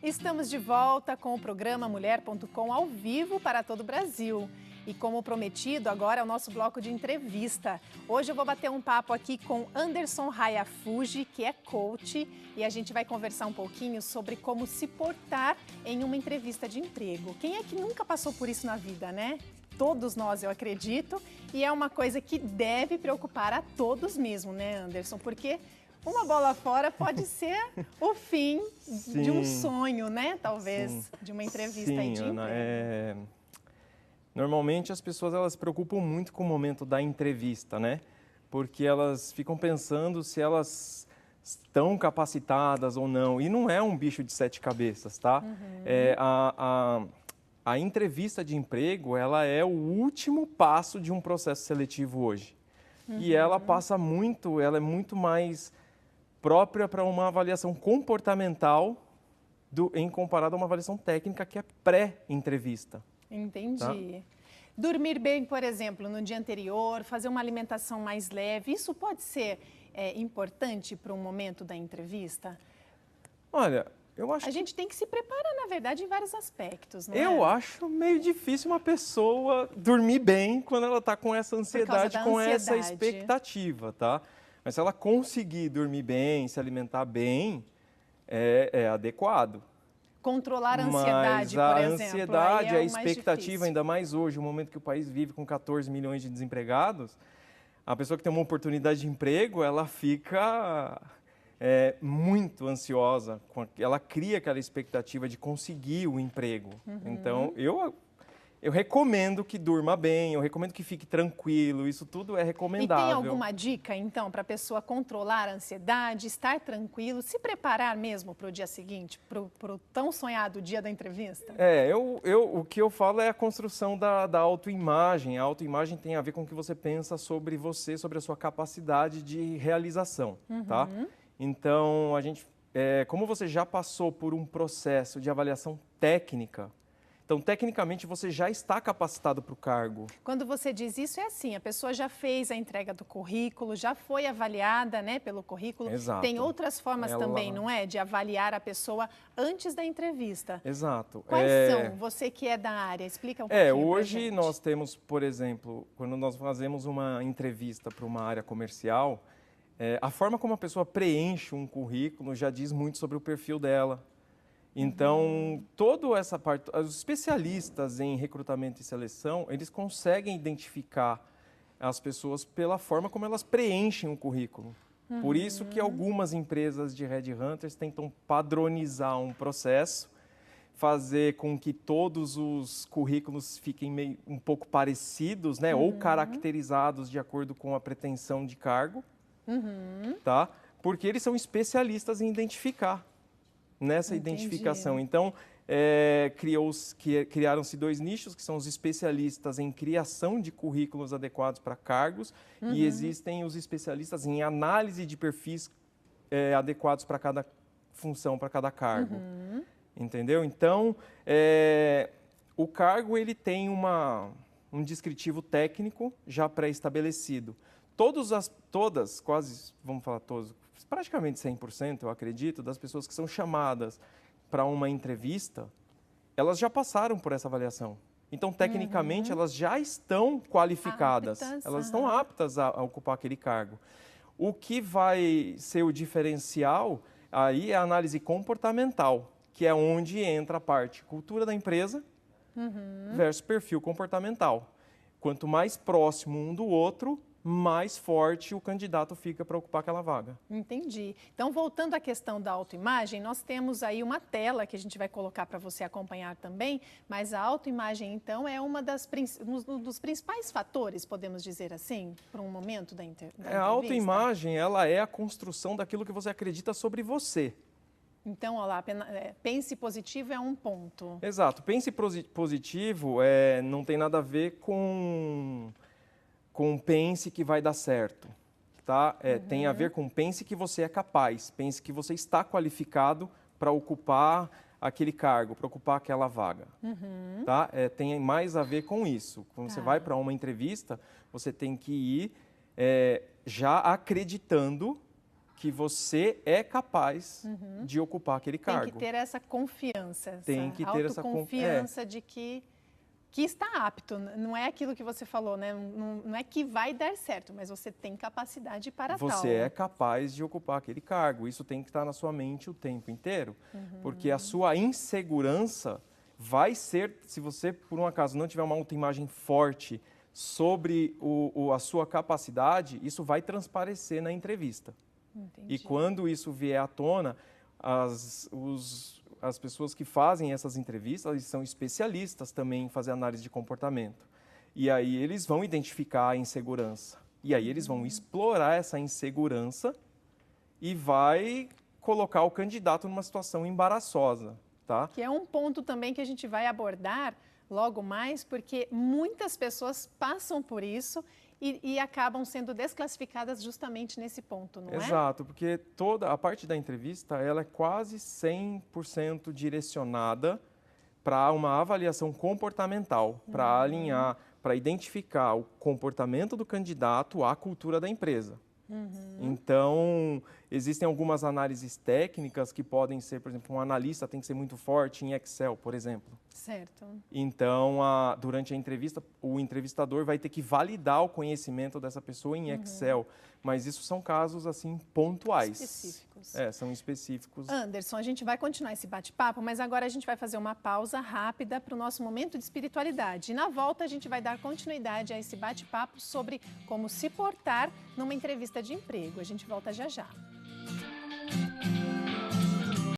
Estamos de volta com o programa Mulher.com ao vivo para todo o Brasil. E como prometido, agora é o nosso bloco de entrevista. Hoje eu vou bater um papo aqui com Anderson Hayafuji, que é coach, e a gente vai conversar um pouquinho sobre como se portar em uma entrevista de emprego. Quem é que nunca passou por isso na vida, né? Todos nós, eu acredito, e é uma coisa que deve preocupar a todos mesmo, né, Anderson? Porque uma bola fora pode ser o fim de um sonho, né? Talvez, de uma entrevista aí de Ana, emprego. Normalmente as pessoas elas se preocupam muito com o momento da entrevista, né? Porque elas ficam pensando se elas estão capacitadas ou não. E não é um bicho de sete cabeças, tá? A entrevista de emprego, ela é o último passo de um processo seletivo hoje. E ela passa muito, ela é muito mais própria para uma avaliação comportamental em comparado a uma avaliação técnica que é pré-entrevista. Entendi. Tá? Dormir bem, por exemplo, no dia anterior, fazer uma alimentação mais leve, isso pode ser importante para um momento da entrevista? Olha, eu acho A gente tem que se preparar, na verdade, em vários aspectos, não é? Eu acho meio difícil uma pessoa dormir bem quando ela está com essa ansiedade, com essa expectativa, tá? Mas se ela conseguir dormir bem, se alimentar bem, é adequado. Controlar a ansiedade, por exemplo. Mas a ansiedade, a mais expectativa, difícil. ainda mais hoje, o momento que o país vive com 14 milhões de desempregados, a pessoa que tem uma oportunidade de emprego, ela fica muito ansiosa, ela cria aquela expectativa de conseguir o emprego. Então, eu recomendo que durma bem, eu recomendo que fique tranquilo, isso tudo é recomendável. E tem alguma dica, então, para a pessoa controlar a ansiedade, estar tranquilo, se preparar mesmo para o dia seguinte, para o tão sonhado dia da entrevista? O que eu falo é a construção da autoimagem. A autoimagem tem a ver com o que você pensa sobre você, sobre a sua capacidade de realização, tá? Então, como você já passou por um processo de avaliação técnica, então, tecnicamente, você já está capacitado para o cargo. Quando você diz isso, é assim, a pessoa já fez a entrega do currículo, já foi avaliada, né, pelo currículo. Exato. Tem outras formas também, não é? De avaliar a pessoa antes da entrevista. Exato. Quais são? Você que é da área, explica um pouquinho Hoje nós temos, por exemplo, quando nós fazemos uma entrevista para uma área comercial, a forma como a pessoa preenche um currículo já diz muito sobre o perfil dela. Então, toda essa parte, os especialistas em recrutamento e seleção, eles conseguem identificar as pessoas pela forma como elas preenchem o currículo. Por isso que algumas empresas de headhunters tentam padronizar um processo, fazer com que todos os currículos fiquem um pouco parecidos, né? Ou caracterizados de acordo com a pretensão de cargo, tá? Porque eles são especialistas em identificar. Nessa identificação. Então, criaram-se dois nichos, que são os especialistas em criação de currículos adequados para cargos e existem os especialistas em análise de perfis adequados para cada função, para cada cargo. Entendeu? Então, o cargo ele tem um descritivo técnico já pré-estabelecido. Quase, vamos falar todos, praticamente 100%, eu acredito, das pessoas que são chamadas para uma entrevista, elas já passaram por essa avaliação. Então, tecnicamente, elas já estão qualificadas, elas estão aptas a ocupar aquele cargo. O que vai ser o diferencial aí é a análise comportamental, que é onde entra a parte cultura da empresa versus perfil comportamental. Quanto mais próximo um do outro, mais forte o candidato fica para ocupar aquela vaga. Entendi. Então, voltando à questão da autoimagem, nós temos aí uma tela que a gente vai colocar para você acompanhar também, mas a autoimagem, então, é um dos principais fatores, podemos dizer assim, para um momento da entrevista? A autoimagem, ela é a construção daquilo que você acredita sobre você. Então, olha lá, pense positivo é um ponto. Exato. Pense positivo não tem nada a ver com pense que vai dar certo, tá? Tem a ver com pense que você é capaz, pense que você está qualificado para ocupar aquele cargo, para ocupar aquela vaga, tá? Tem mais a ver com isso. Quando você vai para uma entrevista, você tem que ir já acreditando que você é capaz de ocupar aquele cargo. Tem que ter essa confiança, Tem que ter essa autoconfiança de que está apto. Não é aquilo que você falou, né? Não é que vai dar certo, mas você tem capacidade para tal. Você é capaz de ocupar aquele cargo. Isso tem que estar na sua mente o tempo inteiro. Porque a sua insegurança vai ser, se você, por um acaso, não tiver uma autoimagem forte sobre a sua capacidade, isso vai transparecer na entrevista. Entendi. E quando isso vier à tona, as pessoas que fazem essas entrevistas, eles são especialistas também em fazer análise de comportamento. E aí eles vão identificar a insegurança. E aí eles vão explorar essa insegurança e vai colocar o candidato numa situação embaraçosa, tá? Que é um ponto também que a gente vai abordar logo mais, porque muitas pessoas passam por isso e acabam sendo desclassificadas justamente nesse ponto, não é? Exato, porque toda a parte da entrevista ela é quase 100% direcionada para uma avaliação comportamental, para alinhar, para identificar o comportamento do candidato à cultura da empresa. Então, existem algumas análises técnicas que podem ser, por exemplo, um analista tem que ser muito forte em Excel, por exemplo. Certo. Então, durante a entrevista, o entrevistador vai ter que validar o conhecimento dessa pessoa em Excel. Mas isso são casos, assim, pontuais. Específicos. São específicos. Anderson, a gente vai continuar esse bate-papo, mas agora a gente vai fazer uma pausa rápida para o nosso momento de espiritualidade. E na volta a gente vai dar continuidade a esse bate-papo sobre como se portar numa entrevista de emprego. A gente volta já já.